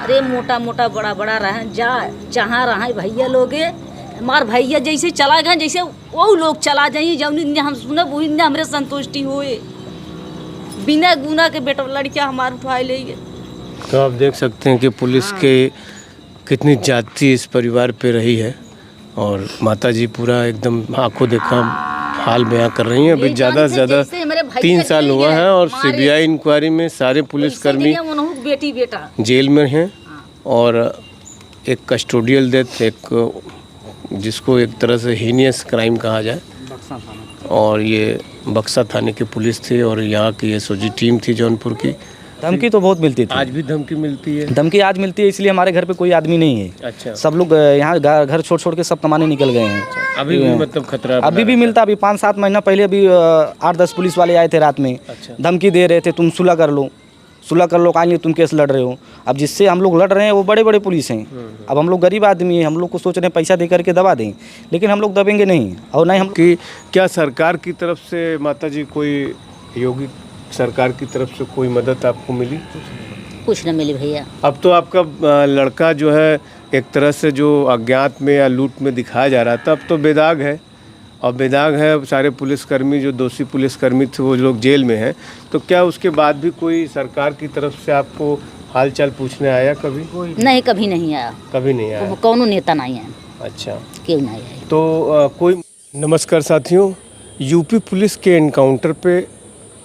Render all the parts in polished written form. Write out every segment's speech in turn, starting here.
अरे मोटा मोटा बड़ा बड़ा रहे जा जहाँ रहे भैया लोगे हमार भैया जैसे चला गए जैसे वो लोग चला जाइए जौन हम सुनब वही हमरे संतुष्टि होए बिना गुना के बेटा लड़कियाँ हमार उठाए ले। तो आप देख सकते हैं कि पुलिस के कितनी जाति इस परिवार पे रही है और माताजी पूरा एकदम आंखों देखा हाल बयां कर रही हैं। अभी ज़्यादा से ज़्यादा 3 साल हुआ है और सीबीआई इंक्वायरी में सारे पुलिसकर्मी बेटी बेटा जेल में हैं और एक कस्टोडियल डेथ एक जिसको एक तरह से हीनियस क्राइम कहा जाए और ये बक्सा थाने की पुलिस थी और यहाँ की एसओजी टीम थी जौनपुर की। धमकी तो बहुत मिलती थी। आज भी धमकी मिलती है? धमकी आज मिलती है इसलिए हमारे घर पे कोई आदमी नहीं है। अच्छा। सब लोग यहाँ घर छोड़ के सब कमाने निकल गए हैं। अभी भी मतलब खतरा अभी भी मिलता। अभी 5-7 महीना पहले अभी 8-10 पुलिस वाले आए थे रात में। अच्छा। धमकी दे रहे थे तुम सुलह कर लो काहे तुम केस लड़ रहे हो। अब जिससे हम लोग लड़ रहे हैं वो बड़े बड़े पुलिस हैं। अब हम लोग गरीब आदमी हैं, हम लोग को सोच रहे हैं पैसा दे करके दबा दें, लेकिन हम लोग दबेंगे नहीं। और नहीं हम कि क्या सरकार की तरफ से माताजी कोई योगी सरकार की तरफ से कोई मदद आपको मिली? कुछ न मिली भैया। अब तो आपका लड़का जो है एक तरह से जो अज्ञात में या लूट में दिखाया जा रहा था अब तो बेदाग है और बेदाग है। सारे पुलिसकर्मी जो दोषी पुलिसकर्मी थे वो लोग जेल में हैं। तो क्या उसके बाद भी कोई सरकार की तरफ से आपको हाल चाल पूछने आया कभी? नहीं कभी नहीं आया। कभी नहीं आया? कौन नेता नहीं आया। अच्छा क्यों नहीं आया? तो कोई नमस्कार साथियों, यूपी पुलिस के एनकाउंटर पे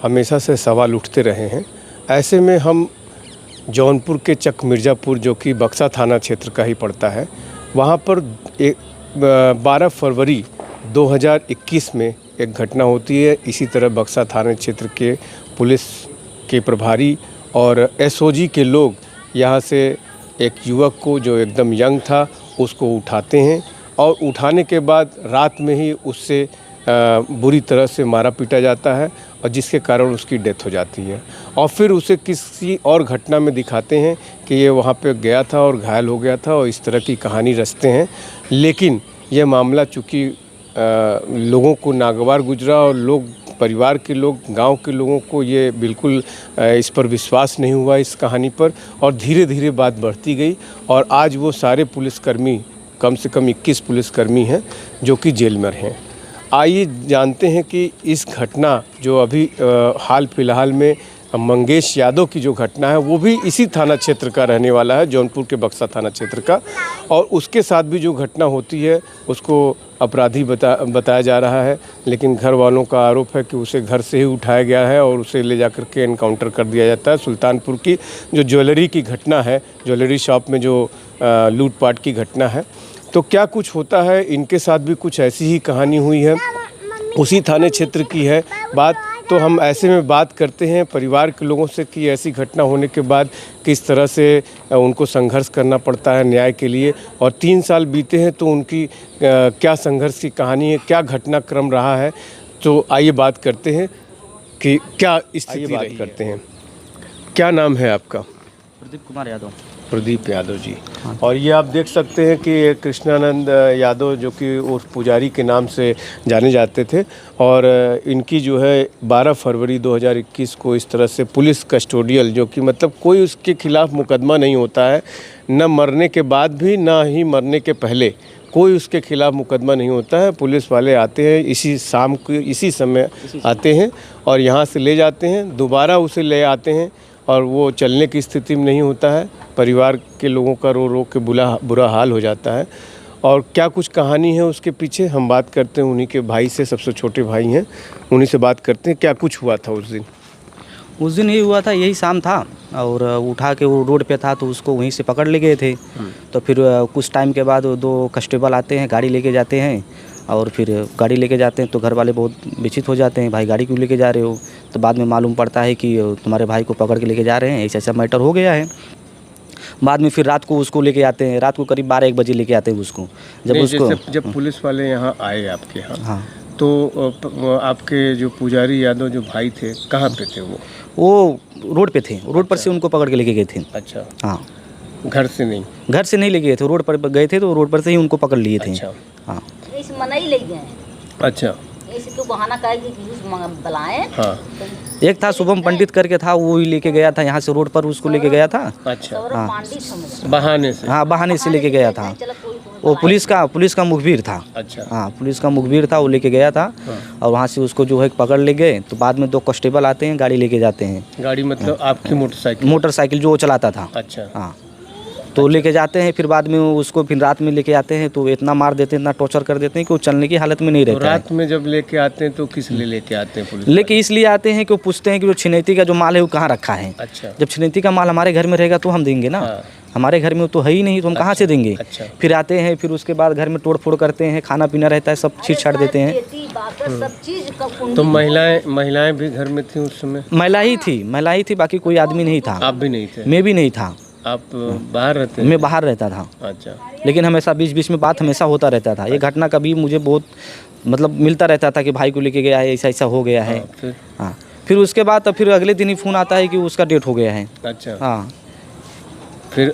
हमेशा से सवाल उठते रहे हैं। ऐसे में हम जौनपुर के चक मिर्ज़ापुर जो कि बक्सा थाना क्षेत्र का ही पड़ता है वहाँ पर 12 फरवरी 2021 में एक घटना होती है। इसी तरह बक्सा थाना क्षेत्र के पुलिस के प्रभारी और एसओजी के लोग यहाँ से एक युवक को जो एकदम यंग था उसको उठाते हैं और उठाने के बाद रात में ही उससे बुरी तरह से मारा पीटा जाता है और जिसके कारण उसकी डेथ हो जाती है। और फिर उसे किसी और घटना में दिखाते हैं कि ये वहाँ पे गया था और घायल हो गया था और इस तरह की कहानी रचते हैं। लेकिन यह मामला चूँकि लोगों को नागवार गुजरा और लोग परिवार के लोग गांव के लोगों को ये बिल्कुल इस पर विश्वास नहीं हुआ इस कहानी पर और धीरे धीरे बात बढ़ती गई और आज वो सारे पुलिसकर्मी कम से कम 21 पुलिसकर्मी हैं जो कि जेल में हैं। आइए जानते हैं कि इस घटना जो अभी हाल फिलहाल में मंगेश यादव की जो घटना है वो भी इसी थाना क्षेत्र का रहने वाला है, जौनपुर के बक्सा थाना क्षेत्र का, और उसके साथ भी जो घटना होती है उसको अपराधी बताया जा रहा है। लेकिन घर वालों का आरोप है कि उसे घर से ही उठाया गया है और उसे ले जाकर के एनकाउंटर कर दिया जाता है। सुल्तानपुर की जो ज्वेलरी की घटना है, ज्वेलरी शॉप में जो लूटपाट की घटना है, तो क्या कुछ होता है इनके साथ भी कुछ ऐसी ही कहानी हुई है, उसी थाने क्षेत्र की है बात। तो हम ऐसे में बात करते हैं परिवार के लोगों से कि ऐसी घटना होने के बाद किस तरह से उनको संघर्ष करना पड़ता है न्याय के लिए, और 3 साल बीते हैं तो उनकी क्या संघर्ष की कहानी है, क्या घटनाक्रम रहा है। तो आइए बात करते हैं कि क्या स्थिति रही है। क्या नाम है आपका? प्रदीप कुमार यादव। प्रदीप यादव जी। और ये आप देख सकते हैं कि कृष्णानंद यादव जो कि उस पुजारी के नाम से जाने जाते थे और इनकी जो है 12 फरवरी 2021 को इस तरह से पुलिस कस्टोडियल, जो कि मतलब कोई उसके खिलाफ मुकदमा नहीं होता है, न मरने के बाद भी ना ही मरने के पहले कोई उसके खिलाफ मुकदमा नहीं होता है। पुलिस वाले आते हैं इसी शाम को इसी समय आते हैं और यहाँ से ले जाते हैं, दोबारा उसे ले आते हैं और वो चलने की स्थिति में नहीं होता है। परिवार के लोगों का रो रो के बुरा हाल हो जाता है। और क्या कुछ कहानी है उसके पीछे हम बात करते हैं उन्हीं के भाई से, सबसे छोटे भाई हैं, उन्हीं से बात करते हैं क्या कुछ हुआ था उस दिन। उस दिन यही हुआ था, यही शाम था और उठा के वो रोड पे था तो उसको वहीं से पकड़ ले गए थे। तो फिर कुछ टाइम के बाद 2 कांस्टेबल आते हैं, गाड़ी लेके जाते हैं और फिर गाड़ी लेके जाते हैं तो घर वाले बहुत विचित हो जाते हैं, भाई गाड़ी क्यों लेके जा रहे हो। तो बाद में मालूम पड़ता है कि तुम्हारे भाई को पकड़ के लेके जा रहे हैं, ऐसा मैटर हो गया है। बाद में फिर रात को उसको लेके आते हैं, रात को करीब 12-1 बजे लेके आते हैं उसको। जब पुलिस वाले यहाँ आए आपके यहाँ, हाँ, तो आपके जो पुजारी यादव जो भाई थे कहाँ पे थे? वो रोड पे थे, रोड पर से उनको पकड़ के लेके गए थे। अच्छा। हाँ, घर से नहीं? घर से नहीं ले गए थे, रोड पर गए थे तो रोड पर से ही उनको पकड़ लिए थे। अच्छा। हाँ, मनाई ले गए। अच्छा। जैसे कि बहाना करेगी कि उस बुलाएं। हाँ। एक था शुभम पंडित करके था, वो ही लेके गया था यहाँ से रोड पर, उसको लेके गया था। अच्छा। सौरभ पांडित समझ बहाने से। हाँ, बहाने से लेके गया था। चलो कोई वो पुलिस का मुखबिर था। अच्छा। हाँ, पुलिस का मुखबिर था, वो लेके गया था। और वहाँ से उसको जो है पकड़ ले गए। तो बाद में 2 कांस्टेबल आते हैं, गाड़ी लेके जाते हैं। गाड़ी मतलब आपकी मोटरसाइकिल जो वो चलाता था। अच्छा। हाँ, तो लेके जाते हैं। फिर बाद में उसको फिर रात में लेके आते हैं, तो इतना मार देते हैं, इतना टॉर्चर कर देते हैं कि वो चलने की हालत में नहीं तो रहता है। रात में जब लेके आते हैं तो किस लिए लेके आते हैं पुलिस? लेके इसलिए आते हैं कि वो पूछते हैं कि जो छिनैती का जो माल है वो कहाँ रखा है। अच्छा। जब छिनैती का माल हमारे घर में रहेगा तो हम देंगे ना। हाँ। हमारे घर में तो है ही नहीं, तो हम कहाँ से देंगे। अच्छा। फिर आते हैं, फिर उसके बाद घर में तोड़ फोड़ करते हैं, खाना पीना रहता है, सब छीट छाट देते हैं। सब चीज का तो महिलाएं भी घर में थी उस समय? महिला ही थी, बाकी कोई आदमी नहीं था। आप भी नहीं थे? मैं भी नहीं था। आप बाहर रहते? मैं बाहर रहता था। अच्छा। लेकिन हमेशा बीच बीच में बात हमेशा होता रहता था। ये घटना कभी मुझे बहुत मतलब मिलता रहता था कि भाई को लेके गया है, ऐसा ऐसा हो गया है। फिर? हाँ, फिर उसके बाद तो फिर अगले दिन ही फ़ोन आता है कि उसका डेथ हो गया है। अच्छा। हाँ। फिर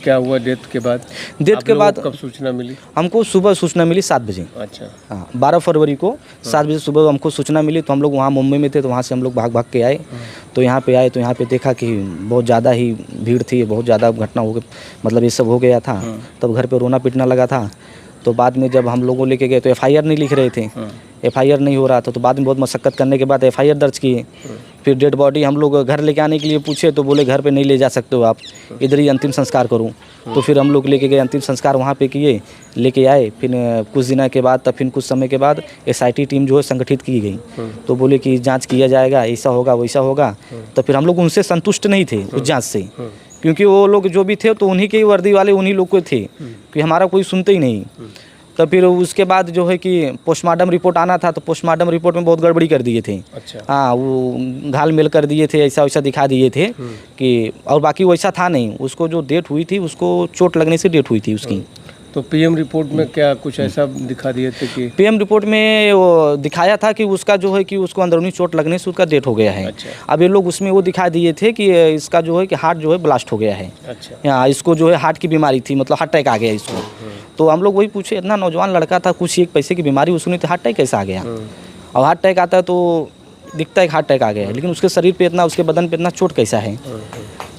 क्या हुआ डेथ के बाद? डेथ के बाद कब सूचना मिली? हमको सुबह सूचना मिली 7 बजे। अच्छा। हाँ, 12 फरवरी को 7 बजे सुबह हमको सूचना मिली। तो हम लोग वहाँ मुंबई में थे, तो वहाँ से हम लोग भाग के आए। तो यहाँ पे आए तो यहाँ पे देखा कि बहुत ज़्यादा ही भीड़ थी, बहुत ज़्यादा घटना हो गई, मतलब ये सब हो गया था। तब घर पे रोना पीटना लगा था। तो बाद में जब हम लोगों लेके गए तो FIR नहीं लिख रहे थे। FIR नहीं हो रहा था। तो बाद में बहुत मशक्क़त करने के बाद FIR दर्ज किए। फिर डेड बॉडी हम लोग घर लेके आने के लिए पूछे, तो बोले घर पे नहीं ले जा सकते हो आप, इधर ही अंतिम संस्कार करूं। तो फिर हम लोग लेके गए, अंतिम संस्कार वहाँ पे किए, लेके आए। फिर कुछ दिन के बाद, तब फिर कुछ समय के बाद SIT टीम जो है संगठित की गई। तो बोले कि जांच किया जाएगा, ऐसा होगा वैसा होगा। तो फिर हम लोग उनसे संतुष्ट नहीं थे उस जाँच से, क्योंकि वो लोग जो भी थे तो उन्हीं के वर्दी वाले उन्हीं लोग को थे, कि हमारा कोई सुनते ही नहीं। तो फिर उसके बाद जो है कि पोस्टमार्टम रिपोर्ट आना था, तो पोस्टमार्टम रिपोर्ट में बहुत गड़बड़ी कर दिए थे। अच्छा। हाँ, वो घाल मेल कर दिए थे, ऐसा वैसा दिखा दिए थे कि, और बाकी वैसा था नहीं। उसको जो डेट हुई थी, उसको चोट लगने से डेट हुई थी उसकी। तो PM रिपोर्ट में क्या कुछ ऐसा दिखा दिए थे कि? PM रिपोर्ट में वो दिखाया था कि उसका जो है कि उसको अंदरूनी चोट लगने से उसका डेथ हो गया है। अच्छा। अब ये लोग उसमें वो दिखा दिए थे कि इसका जो है कि हार्ट जो है ब्लास्ट हो गया है। अच्छा। हाँ, इसको जो है हार्ट की बीमारी थी, मतलब हार्ट अटैक आ गया इसको। तो हम लोग वही पूछे, इतना नौजवान लड़का था, कुछ एक पैसे की बीमारी उसको नहीं थी, हार्ट अटैक कैसे आ गया। और हार्ट अटैक आता है तो दिखता है कि हार्ट अटैक आ गया है, लेकिन उसके शरीर पे इतना, उसके बदन पे इतना चोट कैसा है।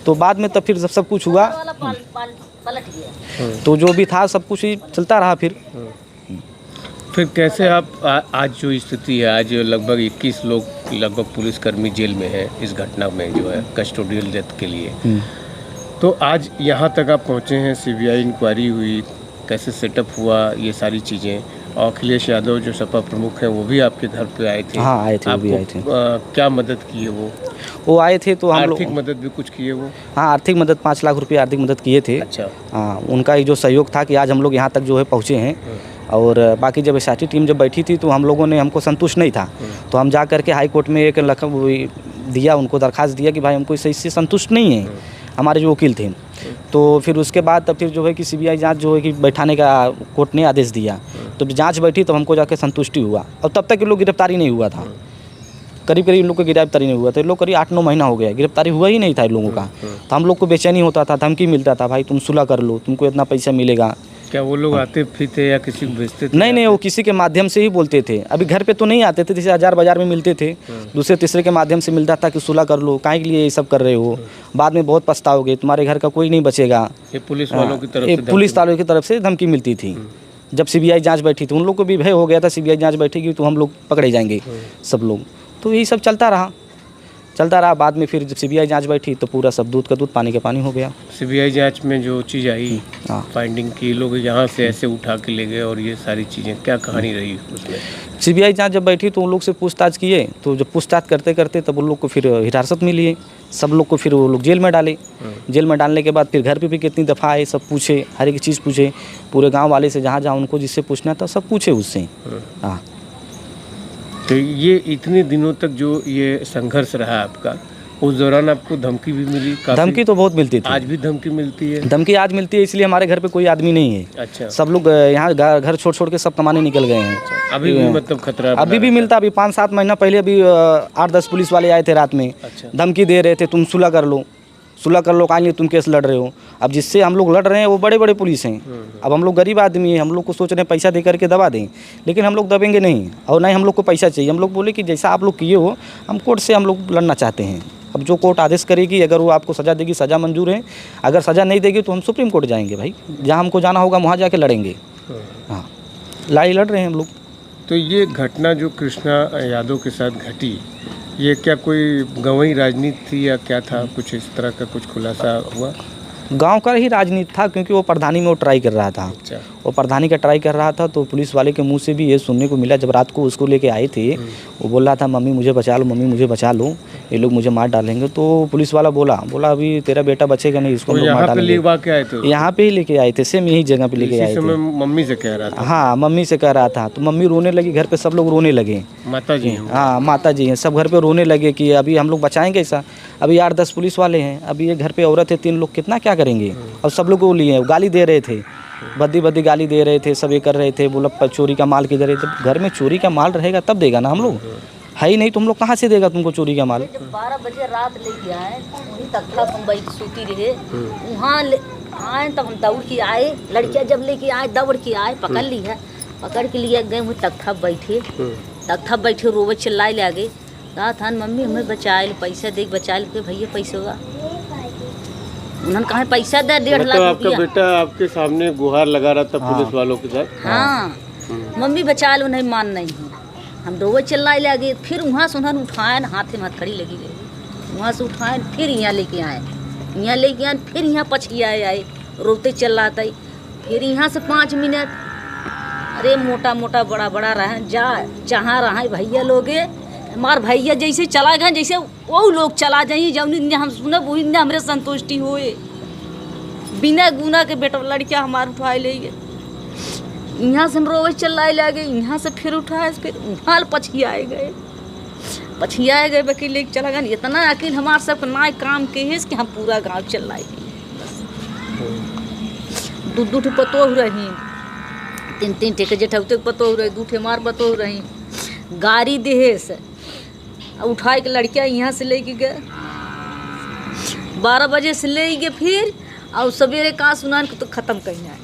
तो बाद में तब फिर जब सब कुछ हुआ, पलट गया। तो जो भी था सब कुछ ही चलता रहा। फिर कैसे आप आज जो स्थिति है, आज लगभग 21 लोग लगभग पुलिसकर्मी जेल में हैं इस घटना में जो है कस्टोडियल डेथ के लिए। तो आज यहाँ तक आप पहुँचे हैं, CBI इंक्वायरी हुई, कैसे सेटअप हुआ ये सारी चीज़ें, और अखिलेश यादव जो सपा प्रमुख हैं वो भी आपके घर पे आए थे। हाँ, आए थे, वो भी आए थे। क्या मदद की है वो आए थे तो हम लोग, आर्थिक मदद भी कुछ किए वो? हाँ, आर्थिक मदद 5 लाख रुपये आर्थिक मदद किए थे। अच्छा। हाँ, उनका ही जो सहयोग था कि आज हम लोग यहाँ तक जो है पहुँचे हैं। और बाकी जब SIT टीम जब बैठी थी तो हम लोगों ने, हमको संतुष्ट नहीं था, तो हम जा करके हाई कोर्ट में एक दिया, उनको दरख्वास्त दिया कि भाई हमको इससे संतुष्ट नहीं है, हमारे जो वकील थे। तो फिर उसके बाद तब फिर जो है कि CBI जांच जो है कि बैठाने का कोर्ट ने आदेश दिया। तो जांच बैठी तो हमको जाके संतुष्टि हुआ। और तब तक ये लोग गिरफ्तारी नहीं हुआ था, करीब इन लोग को गिरफ्तारी नहीं हुआ था। ये लोग करीब 8-9 महीना हो गया, गिरफ्तारी हुआ ही नहीं था इन लोगों का। तो हम लोग को बेचैनी होता था, धमकी मिलता था, भाई तुम सुलह कर लो, तुमको इतना पैसा मिलेगा। क्या वो लोग आते फिर थे या किसी को भेजते थे? नहीं, वो किसी के माध्यम से ही बोलते थे। अभी घर पे तो नहीं आते थे, जैसे हजार बाजार में मिलते थे, दूसरे तीसरे के माध्यम से मिलता था कि सुलह कर लो, काहे के लिए ये सब कर रहे हो, बाद में बहुत पछताओगे, तुम्हारे घर का कोई नहीं बचेगा। ये पुलिस वालों की तरफ से? पुलिस वालों की तरफ से धमकी मिलती थी। जब CBI जांच बैठी थी, उन लोग को भी भय हो गया था, CBI जांच बैठेगी तो हम लोग पकड़े जाएंगे सब लोग। तो यही सब चलता रहा। बाद में फिर जब CBI जांच बैठी तो पूरा सब दूध का दूध पानी का पानी हो गया। CBI जांच में जो चीज़ आई, हाँ, फाइंडिंग की, लोग यहाँ से ऐसे उठा के ले गए और ये सारी चीज़ें, क्या कहानी रही उसमें? CBI जांच जब बैठी तो उन लोग से पूछताछ किए, तो जब पूछताछ करते करते तब उन लोग को फिर हिरासत में लिए, सब लोग को फिर वो लोग जेल में डाले। जेल में डालने के बाद फिर घर पे भी कितनी दफ़ा आए, सब पूछे, हर एक चीज़ पूछे, पूरे गाँव वाले से, जहाँ जहाँ उनको जिससे पूछना था सब पूछे उससे। हाँ। तो ये इतने दिनों तक जो ये संघर्ष रहा आपका, उस दौरान आपको धमकी भी मिली? धमकी तो बहुत मिलती थी। आज भी धमकी मिलती है? धमकी आज मिलती है, इसलिए हमारे घर पे कोई आदमी नहीं है। अच्छा। सब लोग यहाँ घर छोड़ के सब कमाने निकल गए हैं। अभी भी मतलब खतरा? अभी भी मिलता। अभी 5-7 महीना पहले अभी 8-10 पुलिस वाले आए थे रात में। अच्छा। धमकी दे रहे थे, तुम सुलह कर लो, सुलह कर लो, काहे तुम केस लड़ रहे हो। अब जिससे हम लोग लड़ रहे हैं वो बड़े बड़े पुलिस हैं। अब हम लोग गरीब आदमी हैं, हम लोग को सोच रहे हैं पैसा दे करके दबा दें, लेकिन हम लोग दबेंगे नहीं और ना ही हम लोग को पैसा चाहिए। हम लोग बोले कि जैसा आप लोग किए हो, हम कोर्ट से हम लोग लड़ना चाहते हैं। अब जो कोर्ट आदेश करेगी, अगर वो आपको सज़ा देगी, सज़ा मंजूर है। अगर सज़ा नहीं देगी तो हम सुप्रीम कोर्ट जाएंगे भाई, जहाँ हमको जाना होगा वहाँ जाके लड़ेंगे। हाँ, लड़ाई लड़ रहे हैं हम लोग। तो ये घटना जो कृष्णा यादव के साथ घटी, ये क्या कोई गंवई राजनीति थी या क्या था? कुछ इस तरह का कुछ खुलासा हुआ? गांव का ही राजनीति था, क्योंकि वो प्रधानी में वो ट्राई कर रहा था। अच्छा। वो प्रधानी का ट्राई कर रहा था, तो पुलिस वाले के मुंह से भी ये सुनने को मिला। जब रात को उसको लेके आए थे, वो बोल रहा था मम्मी मुझे बचा लो, मम्मी मुझे बचा लो, ये लोग मुझे मार डालेंगे। तो पुलिस वाला बोला अभी तेरा बेटा बचेगा नहीं, इसको लोग मार डालेंगे। यहाँ पे ही लेके आए थे, सेम यही जगह पे लेके आए थे। मम्मी से कह रहा था? हाँ, मम्मी से कह रहा था। तो मम्मी रोने लगी, घर पे सब लोग रोने लगे। माता जी? हाँ, माता जी हैं, सब घर पे रोने लगे कि अभी हम लोग बचाएंगे ऐसा। अभी 8-10 पुलिस वाले हैं, अभी ये घर पे औरत है, 3 लोग कितना क्या करेंगे। और सब लोग को लिए गाली दे रहे थे, बद्दी गाली दे रहे थे, सब ये कर रहे थे। बोला चोरी का माल किधर है? तो घर में चोरी का माल रहेगा तब देगा ना, हम लोग है ही नहीं तो हम लोग कहाँ से देगा तुमको चोरी का माल। जब 12 बजे रात लेके आए, वहीं तख्ता बम्बई सूती रहे, वहाँ आए तब हम दौड़ के आए। लड़कियाँ जब लेके आए दौड़ के आए, पकड़ ली है, पकड़ के लिए गए वो तख्ता बैठे रोवे चिल्लाए ले आगे। कहा था मम्मी हमें बचा लो, पैसा दे बचा लो। भैया पैसा होगा, उन्होंने कहा पैसा दे 1.5 लाख आपका बेटा आपके सामने गुहार लगा रहा था पुलिस वालों के साथ? हाँ, मम्मी बचा लो, नहीं मान नहीं है। हम रोवे चिल्लाए ले गए। फिर वहाँ से उन्होंने उठाए, हाथ में हथकड़ी लगी रही, वहाँ से उठाए फिर यहाँ लेके आए, फिर यहाँ पछिया आए रोते चिल्लाते। फिर यहाँ से 5 मिनट, अरे मोटा मोटा बड़ा बड़ा रहे जहाँ रहे भैया लोगे, हमार भैया जैसे चला गए, जैसे वो लोग चला जाइए जौन हम सुने वही हमरे संतुष्टि होए। बिना गुना के बेटा लड़किया हमारे उठाए ले गए, यहाँ से हम रोवे चिल्लाए ले गए, यहाँ से फिर उठाए, फिर वहाँ पछियाए गए वकील लेके चला गया। इतना अकेले हमारे सब ना काम के है कि हम पूरा गाँव चिल्लाए गए। 2 पतो हो रही, 3 टेके जेठौते पतो हो रही, 2 ठे मार पतो हो रही। गाड़ी देहे से उठाए के लड़कियाँ यहाँ से लेके गए, 12 बजे से ले गए। फिर और सवेरे कहाँ सुना तो ख़त्म कहीं आए।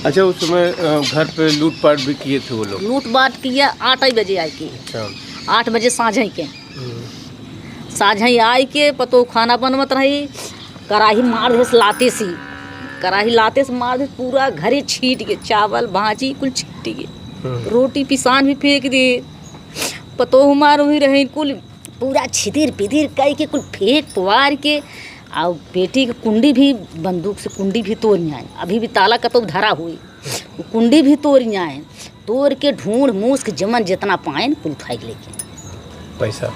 अच्छा, उस समय घर पे लूटपाट भी किए थे वो लोग? लूटपाट किया 8 बजे आए के। अच्छा। 8 बजे साँझ आए के पतो खाना बनवत रही, कढ़ाई मार दे लाते से, मार दे पूरा घरे छीट के, चावल भाजी कुल छीट के, रोटी पिसान भी फेंक दे। पतो मार हुई रही कुल पूरा छिदिर पिदिर कह के कुल फेंक पुआर के। और बेटी की कुंडी भी बंदूक से कुंडी भी तोड़ आए, अभी भी ताला कतो धरा हुई, कुंडी भी तोड़ आए। तोड़ के ढूंढ मूस के जमन जितना पाए कुल उठाई लेके पैसा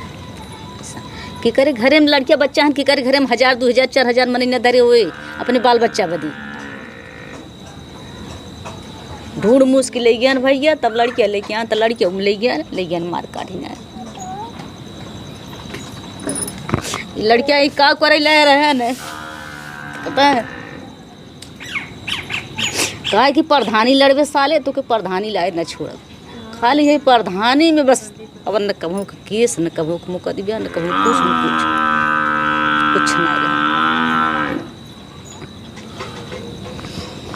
कि करे घरे में लड़कियाँ बच्चा हैं, कि करे घरे में 1000 2000 4000 मनी न धरे हुए अपने बाल बच्चा बदी। ढूंढ मूस के ले गया भैया, तब लड़कियाँ लेके आए, तो लड़कियाँ ले गया मार काटी ना। लड़कियाँ का करे ले रहे न, पता है कहा कि प्रधानी लड़वे साले तो के प्रधानी लाए न छोड़, खाली है प्रधानी में बस। अब न कभू के केस, न कभू के मुकदमा, न कभू कुछ नहीं रहा।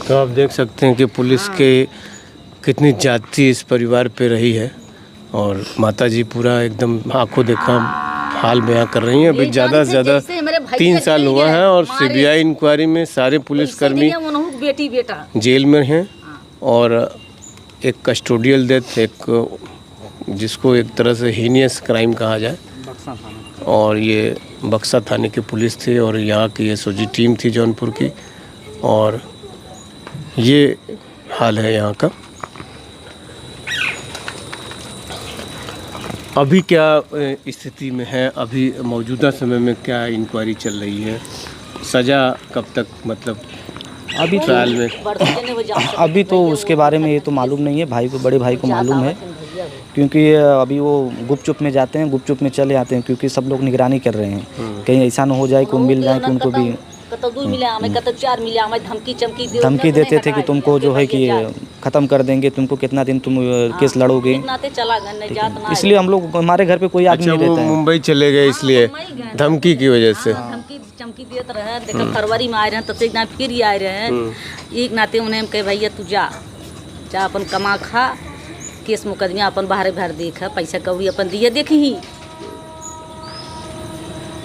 तो आप देख सकते हैं कि पुलिस के कितनी जाति इस परिवार पे रही है, और माताजी पूरा एकदम आंखों देखा हाल बयां कर रही हैं। अभी ज़्यादा से ज़्यादा 3 साल हुआ है, और सीबीआई इंक्वायरी में सारे पुलिसकर्मी बेटी बेटा जेल में हैं, और एक कस्टोडियल डेथ, एक जिसको एक तरह से हीनियस क्राइम कहा जाए, और ये बक्सा थाने के पुलिस थे, और यहाँ की एसओजी टीम थी जौनपुर की, और ये हाल है यहाँ का। अभी क्या स्थिति में है? अभी मौजूदा समय में क्या इंक्वायरी चल रही है? सज़ा कब तक, मतलब अभी ट्रायल में? अभी तो उसके बारे में ये तो मालूम नहीं है, भाई को, बड़े भाई को मालूम है, क्योंकि अभी वो गुपचुप में जाते हैं, गुपचुप में चले आते हैं, क्योंकि सब लोग निगरानी कर रहे हैं, कहीं ऐसा ना हो जाए कि मिल जाए कि उनको भी कतो 2 मिले हमें, कतो 4 मिले हमें, धमकी चमकी धमकी देते थे कि तुमको जो है कि ख़त्म कर देंगे, तुमको कितना दिन तुम केस लड़ोगे। चला गए नहीं जात ना, इसलिए हम लोग, हमारे घर पे कोई आदमी अच्छा, नहीं वो रहता है। मुंबई चले गए इसलिए धमकी की वजह से। धमकी चमकी देते रहे। देखो फरवरी में आए रहे तब से एक ना फिर ही आए रहे। एक नाते उन्हें हम कहे भैया तू जा अपन कमा खा, केस मुकदमा अपन बाहर भर देख, पैसा कौड़ी अपन दिए देखी ही।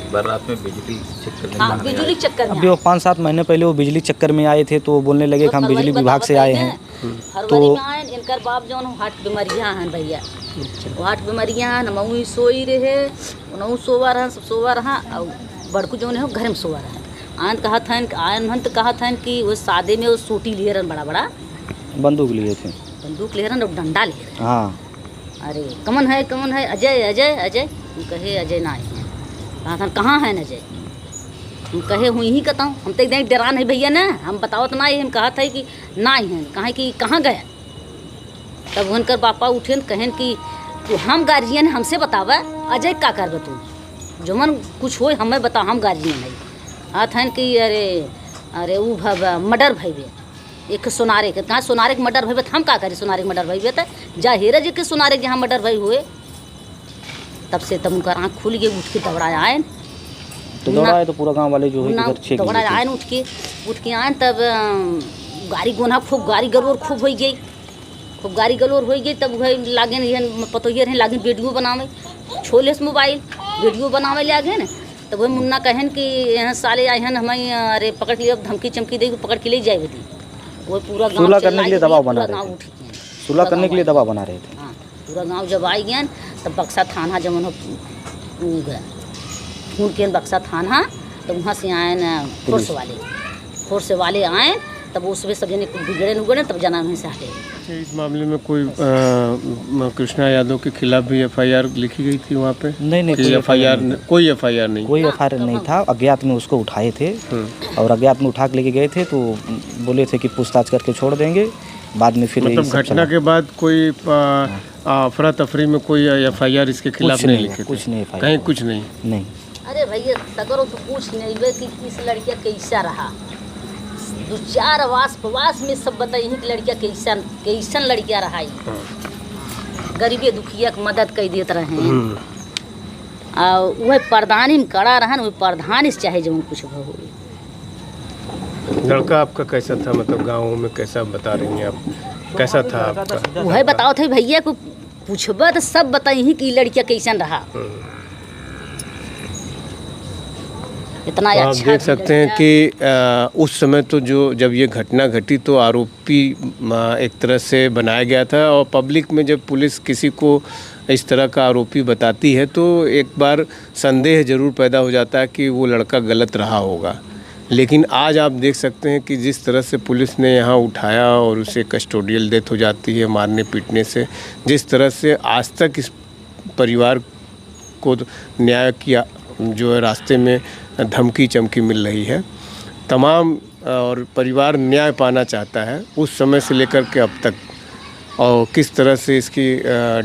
रात में बिजली चक्कर हाँ, बिजली चक्कर में अभी वो 5-7 महीने पहले वो बिजली चक्कर में आए थे, तो वो बोलने लगे कि हम बिजली विभाग से आए हैं। फरवरी में आए, इनकर बाप जौन हार्ट बीमारियाँ हैं भैया, वो हार्ट बीमारियाँ हैं, हम सोई रहे, उनहु सोवा रहा, सब सोवा रहा, और बड़कू जौन है वो घर में सोवा रहा। आन कहा था, आन तो कहा था कि वो सादे में वो सूटी लिए रहन, बड़ा बड़ा बंदूक लिए थे, बंदूक ले रहन और डंडा ले रहन। हाँ। अरे कमन है अजय अजय अजय, हम कहे अजय ना है। कहा था कहाँ है अजय, हम कहे हुई ही कहता हूँ, हम तो एकदम डरा नहीं भैया ना, हम बताओ तो ना ही, हम कहा था कि ना ही हैं, कहा कि कहाँ गए। तब उनकर पापा उठे कहें कि तू हम गार्जियन हमसे बतावा, अजय का कर तू, जो मन कुछ हो हमें बता, हम गार्जियन है। हाथ हैं कि अरे वो मर्डर भैबे एक सोनारे के, कहाँ सोनारे के मर्डर भैबे, हम का करें सोनारे के मर्डर भैबे, तो जा हेरा जी के सोनारे जहाँ मर्डर भई हुए। तब से तब उनका आँख खुल गई, उठ के दौड़ाया आए, तो दौड़ाए तो पूरा गांव वाले जो है इधर चेक दौड़ाया आए, उठ के आए। तब गाड़ी गोना खूब गाड़ी गलोर खूब हो गई, खूब गाड़ी गलोर हो गई। तब वह लागे पतो ये रहे लागे वीडियो बनावे, छोले से मोबाइल वीडियो बनावे लागे न। तब वह मुन्ना कहन कि यहाँ साले आए हैं हमें, अरे पकड़ लिया, धमकी चमकी देगी, पकड़ के ले जाए थी। वो पूरा गाँव सुलह करने के लिए दबाव बना रहे थे, सुलह करने के लिए दबाव बना रहे थे। हाँ, पूरा गांव जब आई गया तब बक्सा थाना जब गया खून के बक्सा थाना, तो वहाँ से आए न फोर्स वाले आए, तब उसमें सब जने बिगड़े नुगड़े, तब जना वहीं से हटे। इस मामले में कोई कृष्णा यादव के खिलाफ भी FIR लिखी गई थी वहाँ पे? नहीं, कोई FIR नहीं, कोई FIR नहीं था। अज्ञात में उसको उठाए थे और अज्ञात में उठा के लेके गए थे, तो बोले थे कि पूछताछ करके छोड़ देंगे, बाद में फिर मतलब घटना के बाद कोई अफरा तफरी में कोई FIR इसके खिलाफ नहीं लिखे? कुछ नहीं, कहीं कुछ नहीं। अरे भैया तकरो तो पूछ नहीं बे कि इस लड़किया कैसा रहा, 2-4 वास में सब बताइए कि लड़किया कैसन लड़किया रहा, गरीबे दुखिया की मदद कर देते रहे। और वह प्रधानी में कड़ा रहा, वह प्रधान से चाहे जब कुछ हो। लड़का आपका कैसा था, मतलब गाँव में कैसा बता रही हैं आप, कैसा था आपका? वह बताओ थे भैया को पूछबा तो सब बताइए कि लड़किया कैसन रहा। इतना तो अच्छा आप देख सकते हैं कि उस समय तो जब ये घटना घटी तो आरोपी एक तरह से बनाया गया था, और पब्लिक में जब पुलिस किसी को इस तरह का आरोपी बताती है तो एक बार संदेह जरूर पैदा हो जाता है कि वो लड़का गलत रहा होगा। लेकिन आज आप देख सकते हैं कि जिस तरह से पुलिस ने यहाँ उठाया और उसे कस्टोडियल डेथ हो जाती है मारने पीटने से, जिस तरह से आज तक इस परिवार को न्याय किया जो है रास्ते में धमकी चमकी मिल रही है, तमाम और परिवार न्याय पाना चाहता है उस समय से लेकर के अब तक, और किस तरह से इसकी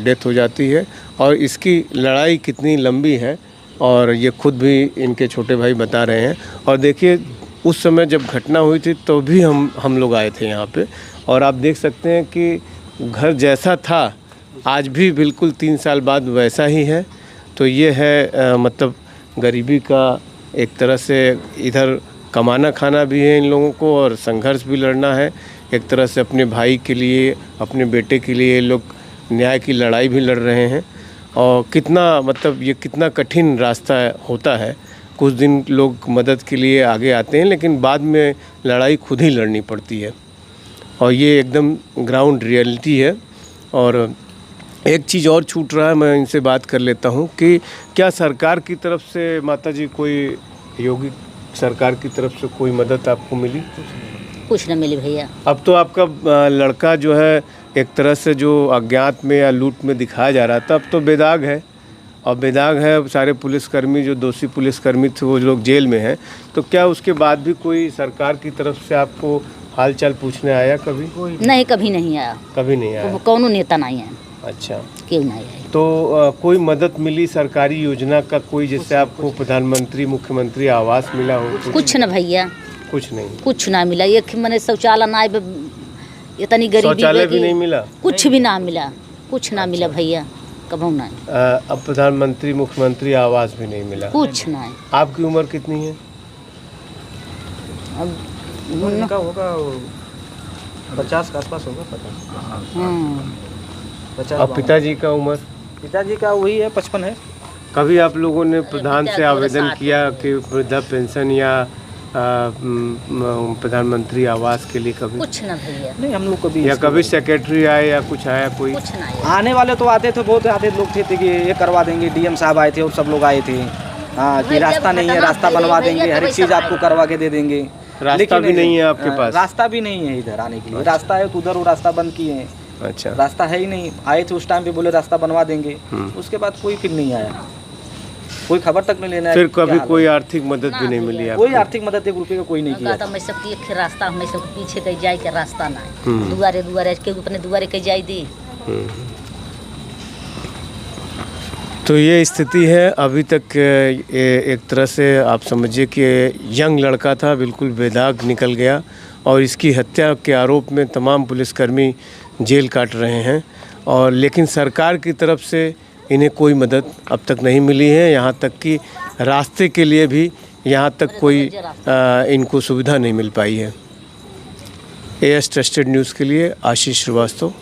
डेथ हो जाती है और इसकी लड़ाई कितनी लंबी है, और ये खुद भी इनके छोटे भाई बता रहे हैं। और देखिए उस समय जब घटना हुई थी तो भी हम लोग आए थे यहाँ पे, और आप देख सकते हैं कि घर जैसा था आज भी बिल्कुल 3 साल बाद वैसा ही है। तो ये है मतलब गरीबी का एक तरह से, इधर कमाना खाना भी है इन लोगों को और संघर्ष भी लड़ना है एक तरह से, अपने भाई के लिए, अपने बेटे के लिए लोग न्याय की लड़ाई भी लड़ रहे हैं। और कितना मतलब ये कितना कठिन रास्ता होता है, कुछ दिन लोग मदद के लिए आगे आते हैं लेकिन बाद में लड़ाई खुद ही लड़नी पड़ती है, और ये एकदम ग्राउंड रियलिटी है। और एक चीज़ और छूट रहा है, मैं इनसे बात कर लेता हूँ कि क्या सरकार की तरफ से माताजी कोई योगी सरकार की तरफ से कोई मदद आपको मिली? कुछ न मिली भैया। अब तो आपका लड़का जो है एक तरह से जो अज्ञात में या लूट में दिखाया जा रहा था, अब तो बेदाग है, और बेदाग है। सारे पुलिसकर्मी जो दोषी पुलिसकर्मी थे वो लोग जेल में हैं। तो क्या उसके बाद भी कोई सरकार की तरफ से आपको हाल चाल पूछने आया कभी? नहीं, कभी नहीं आया, कभी नहीं आया? कौनो नेता नहीं आया। अच्छा, क्यों नहीं आया? तो कोई मदद मिली सरकारी योजना का कोई, जैसे आपको प्रधानमंत्री मुख्यमंत्री आवास मिला हो? कुछ न भैया, कुछ नहीं। कुछ ना मिला। एक मैंने शौचालय ना, इतनी गरीबी शौचालय भी नहीं मिला? कुछ भी ना मिला, कुछ ना मिला भैया, कभी ना। अब प्रधानमंत्री मुख्यमंत्री आवास भी नहीं मिला? कुछ ना। आपकी उम्र कितनी है? अब उनका होगा 50 के आसपास होगा, 50। और पिताजी का उम्र? पिताजी का वही है, 55 है। कभी आप लोगों ने प्रधान से आवेदन किया कि वृद्धा पेंशन या प्रधानमंत्री आवास के लिए? कभी कुछ ना भैया, नहीं हम लोग कभी या कभी सेक्रेटरी आए या कुछ आया कोई? कुछ ना। आने वाले तो आते थे, बहुत आते लोग थे कि ये करवा देंगे, डीएम साहब आए थे और सब लोग आए थे, हाँ कि रास्ता नहीं है, रास्ता बनवा देंगे, हर एक चीज़ आपको करवा के दे देंगे। रास्ता भी नहीं है आपके पास? रास्ता भी नहीं है इधर आने के लिए। रास्ता है तो उधर वो रास्ता बंद किए हैं। अच्छा, रास्ता है ही नहीं। आए थे उस टाइम पे, बोले रास्ता बनवा देंगे, उसके बाद कोई फिर नहीं आया, कोई खबर तक नहीं लेना। फिर कभी कोई आर्थिक मदद भी नहीं मिली आपको? कोई आर्थिक मदद 1 रुपये का कोई नहीं किया। मैं सबकी एक रास्ता, मैं सब पीछे कहीं जाए के रास्ता ना, दुआरे दुआरे के अपने दुआरे कहीं जाए दी। तो ये स्थिति है अभी तक। एक तरह से आप समझिए कि यंग लड़का था, बिल्कुल बेदाग निकल गया, और इसकी हत्या के आरोप में तमाम पुलिसकर्मी जेल काट रहे हैं। और लेकिन सरकार की तरफ से इन्हें कोई मदद अब तक नहीं मिली है। यहाँ तक कि रास्ते के लिए भी यहाँ तक कोई इनको सुविधा नहीं मिल पाई है। एएस ट्रस्टेड न्यूज़ के लिए आशीष श्रीवास्तव।